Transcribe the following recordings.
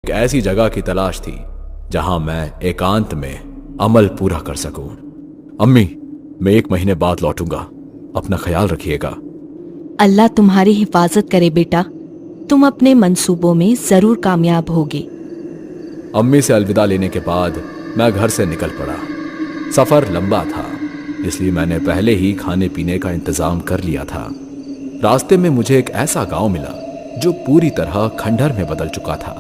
एक ऐसी जगह की तलाश थी जहां मैं एकांत में अमल पूरा कर सकूं। अम्मी, मैं 1 महीने बाद लौटूंगा, अपना ख्याल रखिएगा। अल्लाह तुम्हारी हिफाजत करे बेटा, तुम अपने मंसूबों में जरूर कामयाब होगे। अम्मी से अलविदा लेने के बाद मैं घर से निकल पड़ा। सफर लंबा था, इसलिए मैंने पहले ही खाने पीने का इंतजाम कर लिया था। रास्ते में मुझे एक ऐसा गांव मिला जो पूरी तरह खंडहर में बदल चुका था।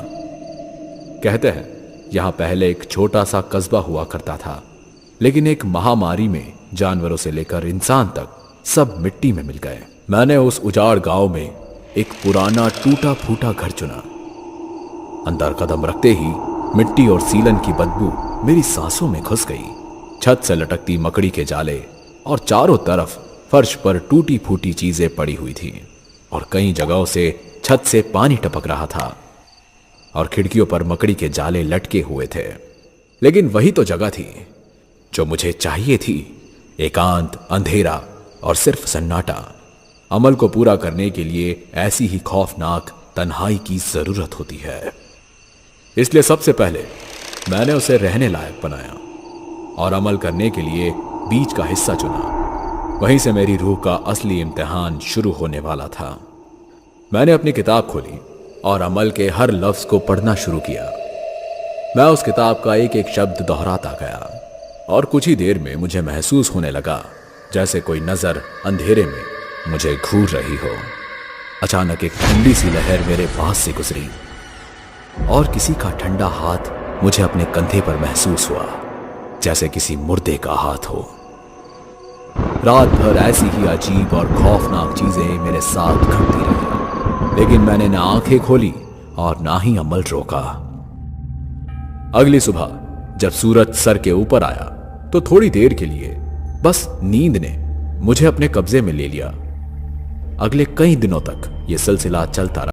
कहते हैं यहां पहले एक छोटा सा कस्बा हुआ करता था, लेकिन एक महामारी में जानवरों से लेकर इंसान तक सब मिट्टी में मिल गए। मैंने उस उजाड़ गांव में एक पुराना टूटा फूटा घर चुना। अंदर कदम रखते ही मिट्टी और सीलन की बदबू मेरी सांसों में घुस गई। छत से लटकती मकड़ी के जाले और चारों तरफ फर्श पर टूटी फूटी चीजें पड़ी हुई थी और कई जगहों से छत से पानी टपक रहा था और खिड़कियों पर मकड़ी के जाले लटके हुए थे। लेकिन वही तो जगह थी जो मुझे चाहिए थी, एकांत, अंधेरा और सिर्फ सन्नाटा। अमल को पूरा करने के लिए ऐसी ही खौफनाक तन्हाई की जरूरत होती है। इसलिए सबसे पहले मैंने उसे रहने लायक बनाया और अमल करने के लिए बीच का हिस्सा चुना। वहीं से मेरी रूह का असली इम्तिहान शुरू होने वाला था। मैंने अपनी किताब खोली और अमल के हर लफ्ज को पढ़ना शुरू किया। मैं उस किताब का एक एक शब्द दोहराता गया और कुछ ही देर में मुझे महसूस होने लगा जैसे कोई नजर अंधेरे में मुझे घूर रही हो। अचानक एक ठंडी सी लहर मेरे पास से गुजरी और किसी का ठंडा हाथ मुझे अपने कंधे पर महसूस हुआ, जैसे किसी मुर्दे का हाथ हो। रात भर ऐसी ही अजीब और खौफनाक चीजें मेरे साथ घटती रही, लेकिन मैंने ना आंखें खोली और ना ही अमल रोका। अगली सुबह जब सूरज सर के ऊपर आया तो थोड़ी देर के लिए बस नींद ने मुझे अपने कब्जे में ले लिया। अगले कई दिनों तक यह सिलसिला चलता रहा।